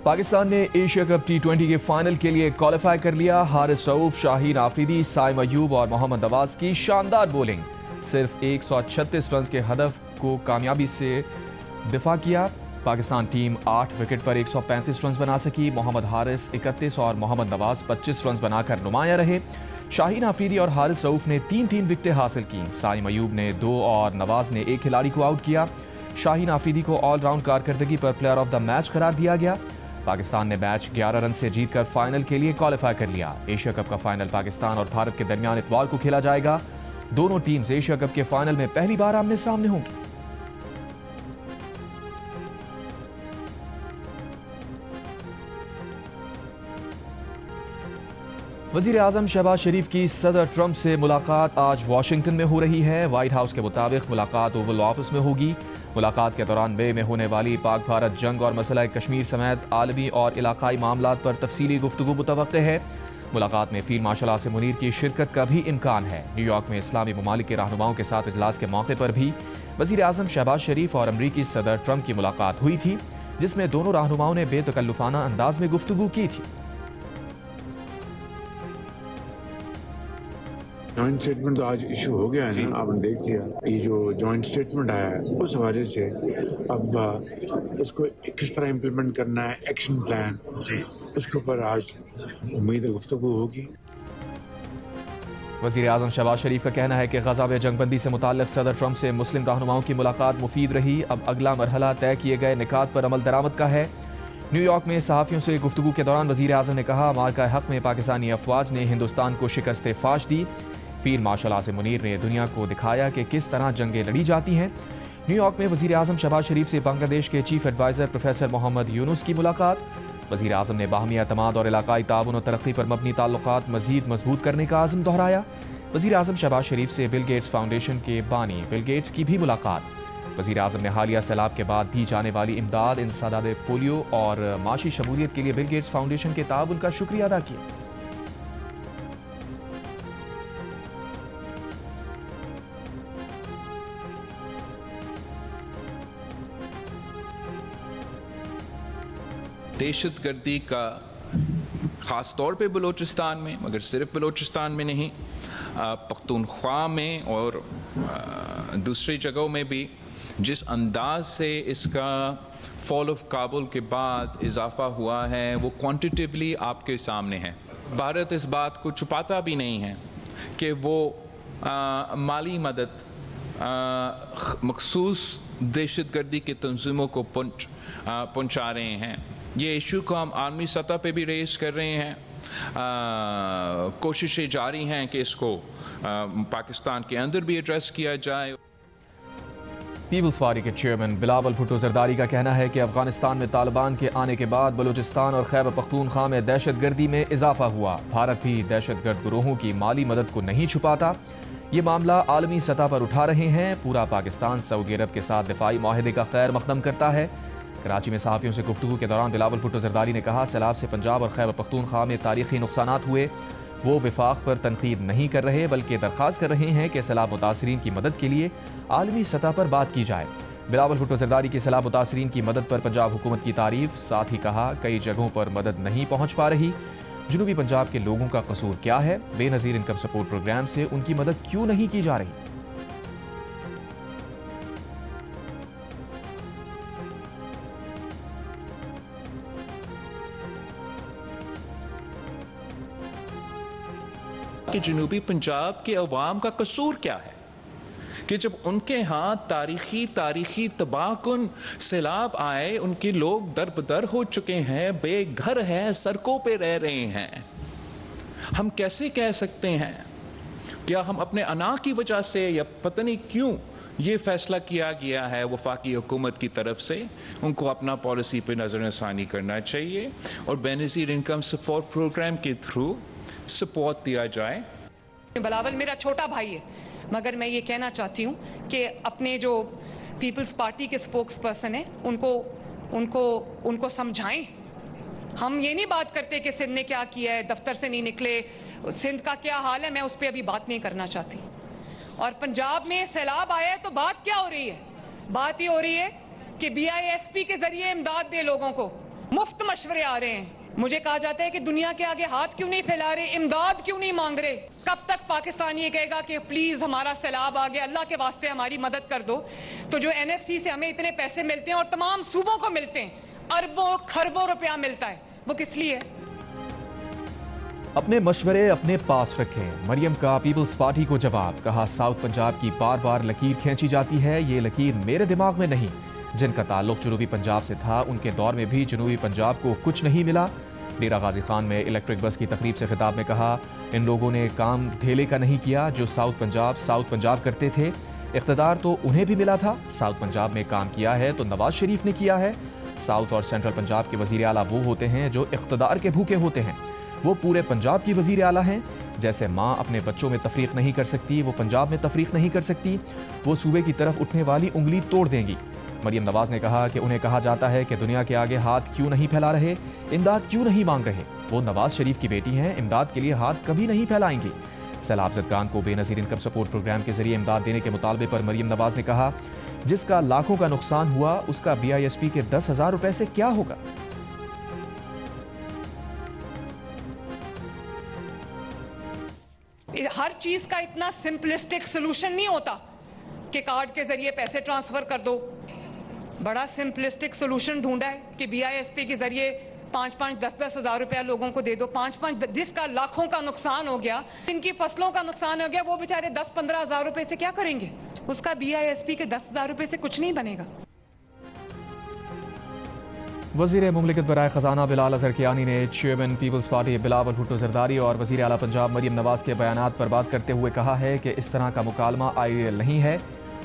पाकिस्तान ने Asia cup T20 के final के लिए क्वालिफाई कर लिया। हारिस रऊफ, शाहीन आफरीदी, साइम अयूब और मोहम्मद नवाज की शानदार बॉलिंग। सिर्फ 136 रन के हदफ को कामयाबी से दिफा किया। पाकिस्तान टीम 8 विकेट पर 135 रन बना सकी। मोहम्मद हारिस 31 और मोहम्मद नवाज 25 रन बनाकर नुमाया रहे। शाहीन आफरीदी और हारिस रऊफ ने 3-3 विकेटें हासिल की। साइम अयूब ने 2 और नवाज ने 1 खिलाड़ी को आउट किया। शाहीन आफरीदी को ऑलराउंड कारकर्दगी पर प्लेयर ऑफ द मैच करार दिया गया। पाकिस्तान ने मैच 11 रन से जीतकर फाइनल के लिए क्वालिफाई कर लिया। एशिया कप का फाइनल पाकिस्तान और भारत के दरमियान इतवार को खेला जाएगा। दोनों टीम्स एशिया कप के फाइनल में पहली बार आमने सामने होंगी। वजीर आजम शहबाज शरीफ की सदर ट्रंप से मुलाकात आज वाशिंगटन में हो रही है। व्हाइट हाउस के मुताबिक मुलाकात ओवल ऑफिस में होगी। मुलाकात के दौरान बे में होने वाली पाक भारत जंग और मसला कश्मीर समेत आलमी और इलाकाई मामलात पर तफसीली गुफ्तगू मुतवक्के है। मुलाकात में फील्ड मार्शल आसिम मुनीर की शिरकत का भी इम्कान है। न्यूयॉर्क में इस्लामी ममालिक के रहनुमाओं के साथ इजलास के मौके पर भी वजीर आजम शहबाज शरीफ और अमरीकी सदर ट्रंप की मुलाकात हुई थी, जिसमें दोनों रहनुमाओं ने बेतकल्लुफाना अंदाज में गुफ्तगू की थी। जॉइंट स्टेटमेंट तो आज इशू हो गया है ना, आपने देख लिया। ये जो जॉइंट स्टेटमेंट आया है उस हवाले से अब उसको किस तरह इम्प्लीमेंट करना है, एक्शन प्लान, उसके ऊपर आज उम्मीद है गुफ्तगू होगी। वज़ीर आज़म शहबाज शरीफ का कहना है कि ग़ज़ा में जंगबंदी से मुताल्लिक़ सदर ट्रंप से मुस्लिम रहनुमाओं की मुलाकात मुफीद रही। अब अगला मरहला तय किए गए निकात पर अमल दरामद का है। न्यूयॉर्क में सहाफ़ियों से गुफ्तगू के दौरान वज़ीर आज़म ने कहा, मार्का हक़ में पाकिस्तानी अफवाज ने हिंदुस्तान को शिकस्त फाश दी। फील्ड मार्शल आसिम मुनीर ने दुनिया को दिखाया कि किस तरह जंगें लड़ी जाती हैं। न्यूयॉर्क में वज़ीर आज़म शहबाज शरीफ से बांग्लादेश के chief adviser professor Mohammad Yunus की मुलाकात। वज़ीर आज़म ने बाहमी एतमाद और इलाकाई ताउन और तरक्की पर मबनी ताल्लुकात मज़ीद मजबूत करने का आज़म दोहराया। वज़ीर आज़म शहबाज शरीफ से बिल गेट्स फाउंडेशन के बानी बिल गेट्स की भी मुलाकात। वज़ीर आज़म ने हालिया सैलाब के बाद दी जाने वाली इमदाद, इंसदाद पोलियो और माशी शमूलियत के लिए बिल गेट्स फाउंडेशन के ताउन का शुक्रिया अदा किया। दहशतगर्दी का ख़ास तौर पे बलूचिस्तान में, मगर सिर्फ बलूचिस्तान में नहीं, पख्तूनख्वा में और दूसरी जगहों में भी जिस अंदाज से इसका फॉल ऑफ काबुल के बाद इजाफा हुआ है वो क्वांटिटिवली आपके सामने है। भारत इस बात को छुपाता भी नहीं है कि वो माली मदद मखसूस दहशतगर्दी के तंजीमों को पहुँचा रहे हैं। ये इशू को हम आलमी सतह पे भी रेस कर रहे हैं। कोशिशें जारी हैं कि इसको पाकिस्तान के अंदर भी एड्रेस किया जाए। पीपल्स पार्टी के चेयरमैन बिलावल भुट्टो जरदारी का कहना है कि अफगानिस्तान में तालिबान के आने के बाद बलूचिस्तान और खैबर पख्तूनख्वा में दहशतगर्दी में इजाफा हुआ। भारत भी दहशतगर्द गुरोहों की माली मदद को नहीं छुपाता। ये मामला आलमी सतह पर उठा रहे हैं। पूरा पाकिस्तान सऊदी अरब के साथ दिफाई माहिदे का खैर मकदम करता है। कराची में सहाफ़ियों से गुफ्तगू के दौरान बिलावल भुट्टो जरदारी ने कहा, सैलाब से पंजाब और खैबर पख्तूनख्वा में तारीखी नुकसानात हुए। वो विफाक पर तनकीद नहीं कर रहे बल्कि दरख्वास्त कर रहे हैं कि सैलाब मुतासरीन की मदद के लिए आलमी सतह पर बात की जाए। बिलावल भुट्टो जरदारी की सैलाब मुतासरीन की मदद पर पंजाब हुकूमत की तारीफ, साथ ही कहा कई जगहों पर मदद नहीं पहुँच पा रही। जनूबी पंजाब के लोगों का कसूर क्या है? बेनज़ीर इनकम सपोर्ट प्रोग्राम से उनकी मदद क्यों नहीं की जा रही? कि जनूबी पंजाब के अवाम का कसूर क्या है कि जब उनके यहाँ तारीखी तबाहकुन सैलाब आए, उनके लोग दरबदर हो चुके हैं, बेघर हैं, सड़कों पे रह रहे हैं। हम कैसे कह सकते हैं? क्या हम अपने अना की वजह से या पता नहीं क्यों ये फैसला किया गया है वफाकी हुकूमत की तरफ से, उनको अपना पॉलिसी पे नज़रसानी करना चाहिए और बेनज़ीर इनकम सपोर्ट प्रोग्राम के थ्रू सपोर्ट दिया जाए। बिलावल मेरा छोटा भाई है, मगर मैं ये कहना चाहती हूँ कि अपने जो पीपल्स पार्टी के स्पोक्स पर्सन हैं उनको समझाएं। हम ये नहीं बात करते कि सिंध ने क्या किया है, दफ्तर से नहीं निकले, सिंध का क्या हाल है, मैं उस पर अभी बात नहीं करना चाहती। और पंजाब में सैलाब आया है तो बात क्या हो रही है? बात ये हो रही है कि BISP के जरिए इमदाद दे लोगों को। मुफ्त मशवरे आ रहे हैं। मुझे कहा जाता है कि दुनिया के आगे हाथ क्यों नहीं फैला रहे, इमदाद क्यों नहीं मांग रहे। कब तक पाकिस्तान ये कहेगा कि प्लीज हमारा सैलाब आ गया, अल्लाह के वास्ते हमारी मदद कर दो। तो जो NFC से हमें इतने पैसे मिलते हैं और तमाम सूबों को मिलते हैं, अरबों खरबों रुपया मिलता है, वो किस लिए? अपने मशवरे अपने पास रखें। मरियम का पीपल्स पार्टी को जवाब। कहा, साउथ पंजाब की बार बार लकीर खींची जाती है, ये लकीर मेरे दिमाग में नहीं। जिनका ताल्लुक जनूबी पंजाब से था उनके दौर में भी जनूबी पंजाब को कुछ नहीं मिला। डेरा गाजी खान में इलेक्ट्रिक बस की तकरीब से खिताब में कहा, इन लोगों ने काम धेले का नहीं किया जो साउथ पंजाब करते थे। इख्तिदार तो उन्हें भी मिला था। साउथ पंजाब में काम किया है तो नवाज शरीफ ने किया है। साउथ और सेंट्रल पंजाब के वजीर आला वो होते हैं जो इख्तिदार के भूखे होते हैं। वो पूरे पंजाब की वजीर आला हैं। जैसे माँ अपने बच्चों में तफरीक नहीं कर सकती, वो पंजाब में तफरीक नहीं कर सकती। वो सूबे की तरफ उठने वाली उंगली तोड़ देंगी। मरियम नवाज ने कहा कि उन्हें कहा जाता है कि दुनिया के आगे हाथ क्यों नहीं फैला रहे, इमदाद क्यों नहीं मांग रहे। वो नवाज शरीफ की बेटी हैं, इमदाद के लिए हाथ कभी नहीं फैलाएंगी। सैलाब ज़दगान को बेनज़ीर इनकम सपोर्ट प्रोग्राम के जरिए इमदाद देने के मुतालबे पर मरियम नवाज ने कहा, जिसका लाखों का नुकसान हुआ उसका BISP के 10,000 रुपए से क्या होगा। हर चीज का इतना सिंपलिस्टिक सोल्यूशन नहीं होता कि कार्ड के जरिए पैसे ट्रांसफर कर दो। बड़ा सिंपलिस्टिक सोल्यूशन ढूंढा है कि BISP के जरिए 5-5, 10-10 हज़ार रुपया लोगों को दे दो। 5-5 जिसका लाखों का नुकसान हो गया, जिनकी फसलों का नुकसान हो गया, वो बेचारे 10-15 हज़ार रुपए से क्या करेंगे? उसका BISP के 10,000 रुपए से कुछ नहीं बनेगा। वज़ीर मुमलिकत बराए ख़जाना बिलाल अज़हर कियानी ने chairman Peoples Party Bilawal Bhutto Zardari और वज़ीर आला पंजाब मरियम नवाज के बयानात पर बात करते हुए कहा है कि इस तरह का मुकालमा आइडियल नहीं है।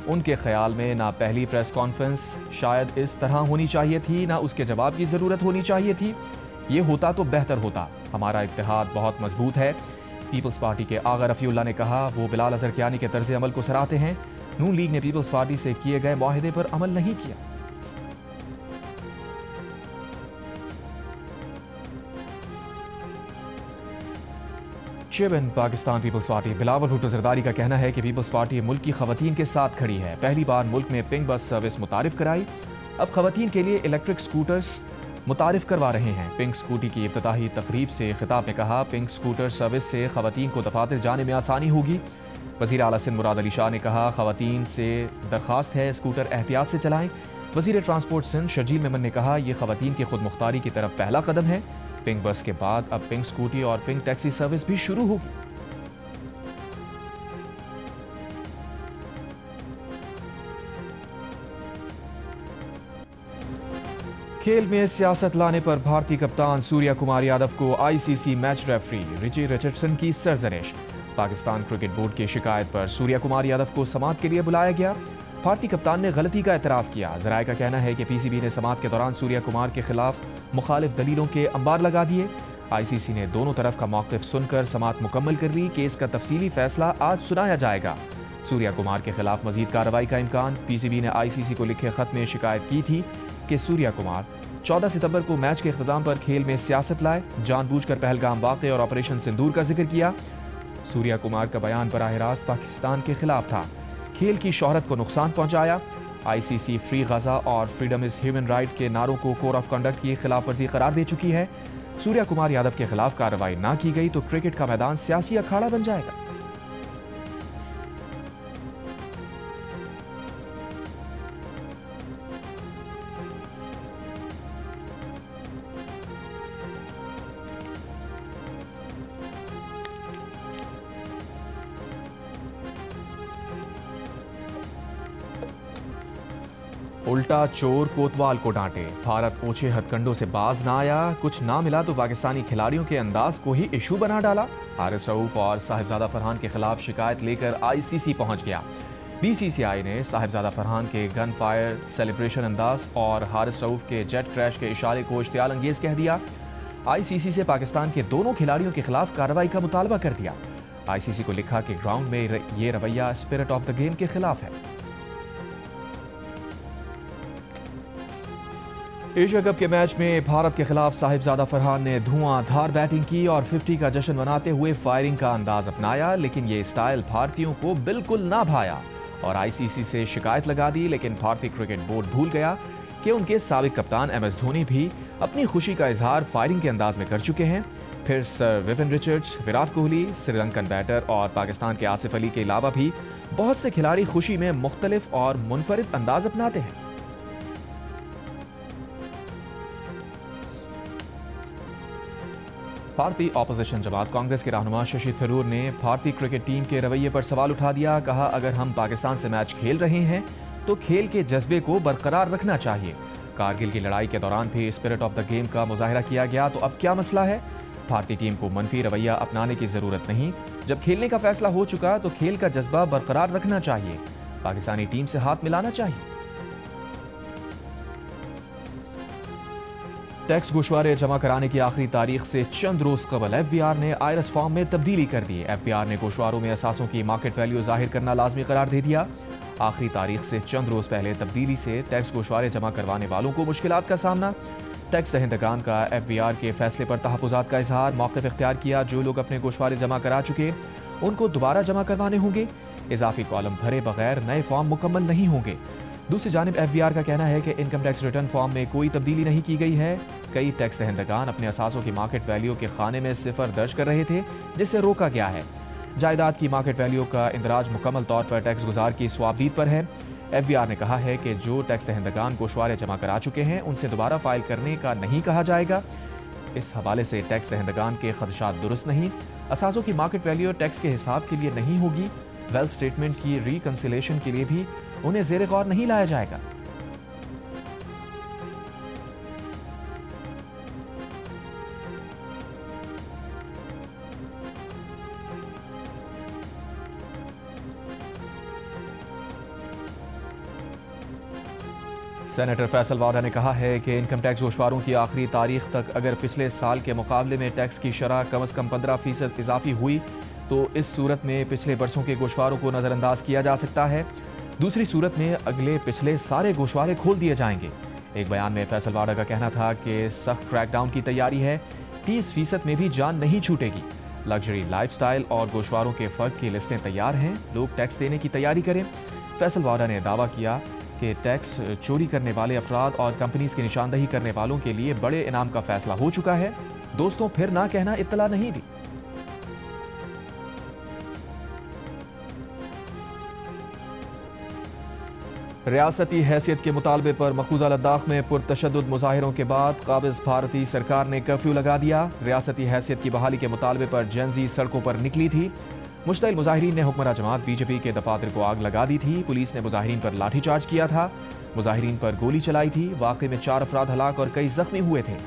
उनके ख्याल में ना पहली प्रेस कॉन्फ्रेंस शायद इस तरह होनी चाहिए थी, ना उसके जवाब की ज़रूरत होनी चाहिए थी। ये होता तो बेहतर होता। हमारा इत्तेहाद बहुत मजबूत है। पीपल्स पार्टी के आगा रफ़ीउल्लाह ने कहा, वो बिलाल अज़हर कियानी के तर्ज़ अमल को सराहते हैं। नून लीग ने पीपल्स पार्टी से किए गए मुआहदे पर अमल नहीं किया। Chairman Pakistan Peoples Party Bilawal Bhutto Zardari का कहना है कि पीपल्स पार्टी मुल्क की ख़वातीन के साथ खड़ी है। पहली बार मुल्क में पिंक बस सर्विस मुतारिफ कराई। अब ख़वातीन के लिए इलेक्ट्रिक स्कूटर्स मुतारिफ करवा रहे हैं। पिंक स्कूटी की इफ्तिताही तकरीब से खिताब में कहा, पिंक स्कूटर सर्विस से ख़वातीन को दफातर जाने में आसानी होगी। वज़ीर आला सिंध मुराद अली शाह ने कहा, ख़वातीन से दरख्वास्त है स्कूटर एहतियात से चलाएं। वज़ीर ट्रांसपोर्ट सिंध शर्जील मेमन ने कहा, यह ख़वातीन की खुद मुख्तारी की तरफ पहला कदम है। पिंक बस के बाद अब पिंक स्कूटी और पिंक टैक्सी सर्विस भी शुरू होगी। खेल में सियासत लाने पर भारतीय कप्तान सूर्या कुमार यादव को ICC match referee Richie Richardson की सरजनिश। पाकिस्तान क्रिकेट बोर्ड की शिकायत पर सूर्या कुमार यादव को समाअत के लिए बुलाया गया। भारतीय कप्तान ने गलती का एतराफ़ किया। ज़राए का कहना है कि PCB ने समाअत के दौरान सूर्या कुमार के खिलाफ मुखालिफ दलीलों के अंबार लगा दिए। ICC ने दोनों तरफ का मौक़िफ़ सुनकर समाअत मुकम्मल कर ली। केस का तफसीली फैसला आज सुनाया जाएगा। सूर्या कुमार के खिलाफ मजीद कार्रवाई का इम्कान। PCB ने ICC को लिखे खत में शिकायत की थी कि सूर्या कुमार 14 सितंबर को मैच के इख्तिताम पर खेल में सियासत लाए, जानबूझकर पहलगाम वाक़े और ऑपरेशन सिंदूर का जिक्र किया। सूर्या कुमार का बयान बराह रास्त पाकिस्तान के खिलाफ था, खेल की शोहरत को नुकसान पहुंचाया। ICC फ्री गजा और फ्रीडम इज ह्यूमन राइट के नारों को कोड ऑफ कंडक्ट की खिलाफ वर्जी करार दे चुकी है। सूर्या कुमार यादव के खिलाफ कार्रवाई ना की गई तो क्रिकेट का मैदान सियासी अखाड़ा बन जाएगा। उल्टा चोर कोतवाल को डांटे। भारत ओछे हथकंडों से बाज ना आया। कुछ ना मिला तो पाकिस्तानी खिलाड़ियों के अंदाज को ही इशू बना डाला। हारिस रऊफ और साहिबजादा फरहान के खिलाफ शिकायत लेकर ICC पहुंच गया। BCCI ने साहिबजादा फरहान के गन फायर सेलिब्रेशन अंदाज और हारिस रऊफ के जेट क्रैश के इशारे को इश्तियाल अंगेज कह दिया। ICC से पाकिस्तान के दोनों खिलाड़ियों के खिलाफ कार्रवाई का मुतालबा कर दिया। ICC को लिखा कि ग्राउंड में ये रवैया स्पिरिट ऑफ द गेम के खिलाफ है। एशिया कप के मैच में भारत के खिलाफ साहिबजादा फरहान ने धुआंधार बैटिंग की और 50 का जश्न मनाते हुए फायरिंग का अंदाज अपनाया, लेकिन ये स्टाइल भारतीयों को बिल्कुल ना भाया और ICC से शिकायत लगा दी। लेकिन भारतीय क्रिकेट बोर्ड भूल गया कि उनके साबिक कप्तान MS धोनी भी अपनी खुशी का इजहार फायरिंग के अंदाज में कर चुके हैं। फिर sir Vivian Richards, Virat Kohli, Sri Lankan batter और पाकिस्तान के आसिफ अली के अलावा भी बहुत से खिलाड़ी खुशी में मुख्तलिफ और मुनफरिद अंदाज अपनाते हैं। भारतीय ऑपोजिशन जमात कांग्रेस के रहनुमा शशि थरूर ने भारतीय क्रिकेट टीम के रवैये पर सवाल उठा दिया। कहा, अगर हम पाकिस्तान से मैच खेल रहे हैं तो खेल के जज्बे को बरकरार रखना चाहिए। कारगिल की लड़ाई के दौरान भी स्पिरिट ऑफ द गेम का मुजाहिरा किया गया, तो अब क्या मसला है? भारतीय टीम को मनफी रवैया अपनाने की जरूरत नहीं। जब खेलने का फैसला हो चुका तो खेल का जज्बा बरकरार रखना चाहिए। पाकिस्तानी टीम से हाथ मिलाना चाहिए। टैक्स गोशवारे जमा कराने की आखिरी तारीख से चंद रोज कबल FBR ने आयरस फॉर्म में तब्दीली कर दी। FBR ने गोशवारों में असासों की मार्केट वैल्यू जाहिर करना लाजमी करार दे दिया। आखिरी तारीख से चंद रोज पहले तब्दीली से टैक्स गोशवारे जमा करवाने वालों को मुश्किलात का सामना। टैक्स दहिंदगान का FBR के फैसले पर तहफ़्फ़ुज़ात का इजहार। मौक़िफ़ इख्तियार किया, जो लोग अपने गोशवारे जमा करा चुके उनको दोबारा जमा करवाने होंगे। इजाफी कॉलम भरे बगैर नए फॉर्म मुकम्मल नहीं होंगे। दूसरी जानिब FBR का कहना है कि इनकम टैक्स रिटर्न फॉर्म में कोई तब्दीली नहीं की गई है। कई टैक्स दहिंदगान अपने असासों की मार्केट वैल्यू के खाने में सिफर दर्ज कर रहे थे, जिससे रोका गया है। जायदाद की मार्केट वैल्यू का इंदराज मुकम्मल तौर पर टैक्स गुजार की स्वाबदीद पर है। FBR ने कहा है कि जो टैक्स दहिंदगान गोशवारे जमा करा चुके हैं उनसे दोबारा फाइल करने का नहीं कहा जाएगा। इस हवाले से टैक्स दहिंदगान के खदशात दुरुस्त नहीं। असासों की मार्केट वैल्यू टैक्स के हिसाब के लिए नहीं होगी। वेल्थ स्टेटमेंट की रिकंसिलेशन के लिए भी उन्हें ज़ेरे गौर नहीं लाया जाएगा। सेनेटर फैसल वाडा ने कहा है कि इनकम टैक्स गोशवारों की आखिरी तारीख तक अगर पिछले साल के मुकाबले में टैक्स की शरह कम अज़ कम 15% इजाफी हुई तो इस सूरत में पिछले बरसों के गोशवारों को नज़रअंदाज किया जा सकता है। दूसरी सूरत में अगले पिछले सारे गोशवारे खोल दिए जाएंगे। एक बयान में फैसल वाडा का कहना था कि सख्त क्रैकडाउन की तैयारी है। 30% में भी जान नहीं छूटेगी। लग्जरी लाइफस्टाइल और गोशवारों के फ़र्क की लिस्टें तैयार हैं। लोग टैक्स देने की तैयारी करें। फैसल वाडा ने दावा किया कि टैक्स चोरी करने वाले अफराद और कंपनीज की निशानदही करने वालों के लिए बड़े इनाम का फैसला हो चुका है। दोस्तों, फिर ना कहना इत्तला नहीं दी। रियासती हैसियत के मुतालबे पर मकबूजा लद्दाख में पुरतशद्दुद मुजाहिरों के बाद काबिज भारतीय सरकार ने कर्फ्यू लगा दिया। रियासती हैसियत की बहाली के मुतालबे पर जेनजी सड़कों पर निकली थी। मुश्तइल मुजाहिरीन ने हुक्मरान जमात BJP के दफातर को आग लगा दी थी। पुलिस ने मुजाहिरीन पर लाठीचार्ज किया था। मुजाहिरीन पर गोली चलाई थी। वाक़े में 4 अफराद हलाक और कई जख्मी हुए थे।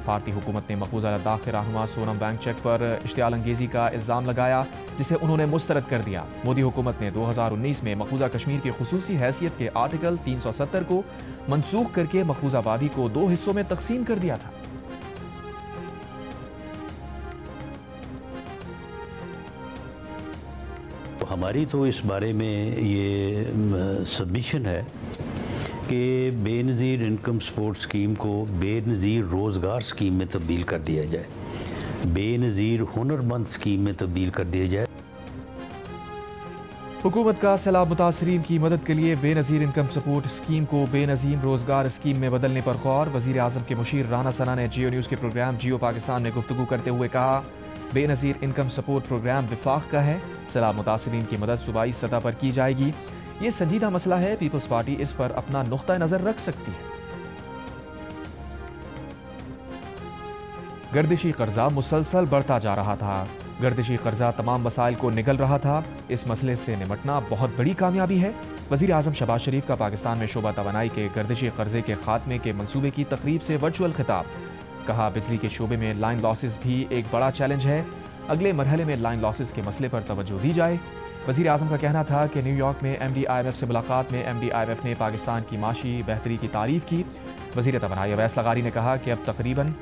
भारतीय हुकूमत ने मकबूजा लद्दाख के रहनुमा सोनम वांगचुक पर इश्तियाल अंगेज़ी का इल्ज़ाम लगाया, जिसे उन्होंने मुस्तरद कर दिया। मोदी हुकूमत ने 2019 में मकबूजा कश्मीर की खुसूसी हैसियत के आर्टिकल 370 को मनसूख करके मकबूजा वादी को 2 हिस्सों में तकसीम कर दिया था। हमारी तो इस बारे में ये सबमिशन है कि बेनज़ीर इनकम सपोर्ट स्कीम को बेनज़ीर रोज़गार स्कीम में तब्दील कर दिया जाए, बेनज़ीर हुनरमंद स्कीम में तब्दील कर दिया जाए। हुकूमत का सैलाब मुतासरीन की मदद के लिए बेनज़ीर इनकम सपोर्ट स्कीम को बेनज़ीर रोज़गार स्कीम में बदलने पर गौर। वज़ीर आज़म के मुशीर राना सना ने जियो न्यूज़ के प्रोग्राम जियो पाकिस्तान में गुफ्तगू करते हुए कहा, बेनज़ीर इनकम सपोर्ट प्रोग्राम विफाक का है। सैलाब मुतासरीन की मदद सूबाई सतह पर की जाएगी। ये संजीदा मसला है। पीपल्स पार्टी इस पर अपना नुक्ता नज़र रख सकती है। गर्दिशी कर्जा मुसलसल बढ़ता जा रहा था। गर्दिशी कर्जा तमाम मसाइल को निगल रहा था। इस मसले से निमटना बहुत बड़ी कामयाबी है। वज़ीर आज़म शहबाज शरीफ का पाकिस्तान में शोबा तवानाई के गर्दिशी कर्जे के खात्मे के मंसूबे की तकरीब से वर्चुअल खिताब। कहा, बिजली के शोबे में लाइन लॉसेस भी एक बड़ा चैलेंज है। अगले मरहले में लाइन लॉसेस के मसले पर तवज्जो दी जाए। वज़ीर आज़म का कहना था कि न्यूयॉर्क में MD IMF से मुलाकात में MD IMF ने पाकिस्तान की माशी बेहतरी की तारीफ़ की। वज़ीर तवानाई अवैस लगारी ने कहा कि अब तकरीबन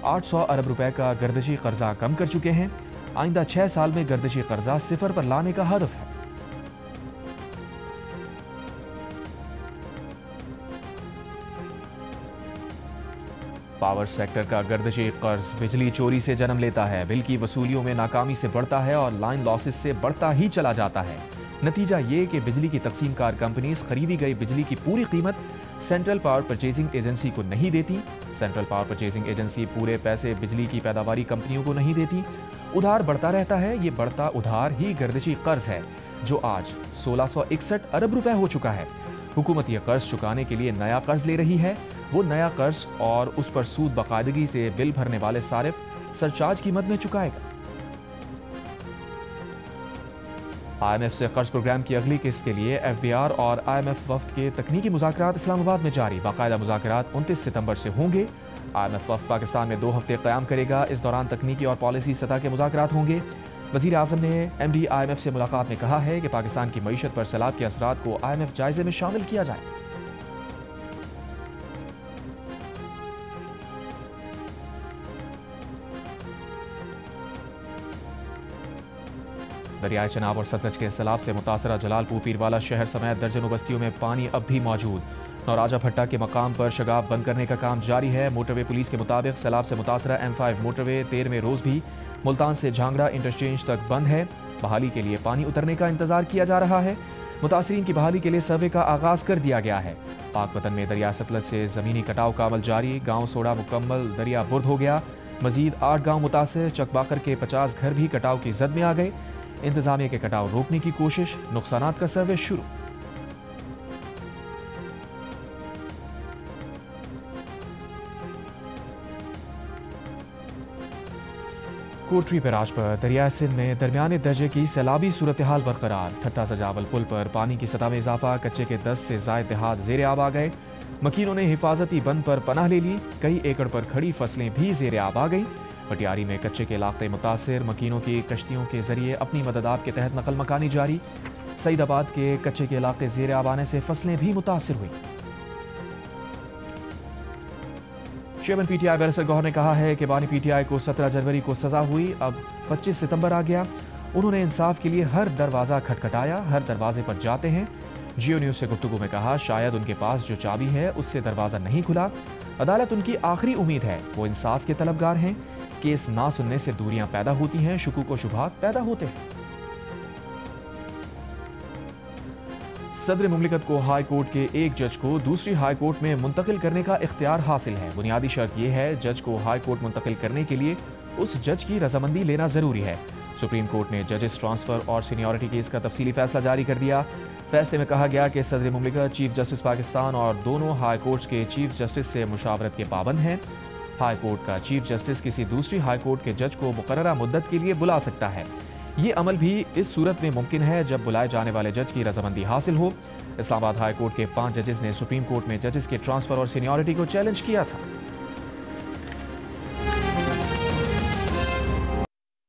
800 अरब रुपए का गर्दिशी कर्जा कम कर चुके हैं। आइंदा 6 साल में गर्दिशी कर्जा 0 पर लाने का हदफ है। पावर सेक्टर का गर्दिशी कर्ज बिजली चोरी से जन्म लेता है। बिल की वसूलियों में नाकामी से बढ़ता है और लाइन लॉसेस से बढ़ता ही चला जाता है। नतीजा ये कि बिजली की तकसीम कार कंपनीज खरीदी गई बिजली की पूरी कीमत सेंट्रल पावर परचेजिंग एजेंसी को नहीं देती। सेंट्रल पावर परचेजिंग एजेंसी पूरे पैसे बिजली की पैदावारी कंपनियों को नहीं देती। उधार बढ़ता रहता है। ये बढ़ता उधार ही गर्दिशी कर्ज है जो आज 1661 अरब रुपए हो चुका है। हुकूमत ये कर्ज चुकाने के लिए नया कर्ज ले रही है। वो नया कर्ज और उस पर सूद बाकायदगी से बिल भरने वाले सारिफ सरचार्ज की मद में चुकाएगा। IMF से कर्ज प्रोग्राम की अगली किस्त के लिए FBR और IMF वफ्द के तकनीकी मुज़ाकरात इस्लामाबाद में जारी। बाकायदा मुज़ाकरात 29 सितंबर से होंगे। IMF वफ्द पाकिस्तान में 2 हफ्ते क़याम करेगा। इस दौरान तकनीकी और पॉलिसी सतह के मुज़ाकरात होंगे। वज़ीर आज़म ने MD IMF से मुलाकात में कहा है कि पाकिस्तान की मईशत पर सैलाब के असरात को IMF जायजे में शामिल किया जाए। दरियाए चनाब और सतलज के सैलाब से मुतासरा जलालपुर पीरवाला शहर समेत दर्जनों बस्तियों में पानी अब भी मौजूद। नौराजा भट्टा के मकाम पर शगाफ बंद करने का काम जारी है। मोटरवे पुलिस के मुताबिक सैलाब से मुतासरा M5 मोटरवे 13वें रोज भी मुल्तान से झांगड़ा इंटरचेंज तक बंद है। बहाली के लिए पानी उतरने का इंतजार किया जा रहा है। मुतासरीन की बहाली के लिए सर्वे का आगाज कर दिया गया है। पाक वतन में दरिया सतलज से जमीनी कटाव का अमल जारी। गाँव सोड़ा मुकम्मल दरिया बुर्द हो गया। मजीद 8 गाँव मुतासर। चकबाकर के 50 घर भी कटाव की जद में आ गए। इंतजामिया के कटाव रोकने की कोशिश। नुकसानात का सर्वे शुरू। कोटरी बैराज पर दरियाए सिंध में दरमियाने दर्जे की सैलाबी सूरत हाल बरकरार। ठट्टा सजावल पुल पर पानी की सतह में इजाफा। कच्चे के 10 से ज़ायद देहात ज़ेरे आब आ गए। मकीनों ने हिफाजती बंद पर पनाह ले ली। कई एकड़ पर खड़ी फसलें भी ज़ेरे आब आ गई। पटियारी में कच्चे के इलाके मुतासिर। मकीनों की कश्तियों के जरिए अपनी मददाब के तहत नकल मकानी जारी। सईदाबाद के कच्चे के इलाके ज़ेरे आब आने से फसलें भी मुतासिर हुई। चेयरमैन PTI बैरिस्टर गौहर ने कहा है कि बानी PTI को 17 जनवरी को सजा हुई, अब 25 सितंबर आ गया। उन्होंने इंसाफ के लिए हर दरवाज़ा खटखटाया, हर दरवाजे पर जाते हैं। जियो न्यूज़ से गुफ्तगू में कहा, शायद उनके पास जो चाबी है उससे दरवाज़ा नहीं खुला। अदालत उनकी आखिरी उम्मीद है। वो इंसाफ के तलबगार हैं। केस ना सुनने से दूरियां पैदा होती हैं, शुकूक व शुबहात पैदा होते हैं। सदर मुमलिकत को हाई कोर्ट के एक जज को दूसरी हाई कोर्ट में मुंतकिल करने का इख्तियार हासिल है। बुनियादी शर्त यह है, जज को हाई कोर्ट मुंतकिल करने के लिए उस जज की रजामंदी लेना जरूरी है। सुप्रीम कोर्ट ने जजेस ट्रांसफर और सीनियरिटी केस का तफसीली फैसला जारी कर दिया। फैसले में कहा गया कि सदर मुमलिकत, चीफ जस्टिस पाकिस्तान और दोनों हाई कोर्ट्स के चीफ जस्टिस से मुशावरत के पाबंद हैं। हाई कोर्ट का चीफ जस्टिस किसी दूसरी हाई कोर्ट के जज को मुकर्ररा मुद्दत के लिए बुला सकता है। ये अमल भी इस सूरत में मुमकिन है जब बुलाए जाने वाले जज की रजामंदी हासिल हो। इस्लामाबाद हाई कोर्ट के 5 जजेस ने सुप्रीम कोर्ट में जजेस के ट्रांसफर और सीनियरिटी को चैलेंज किया था।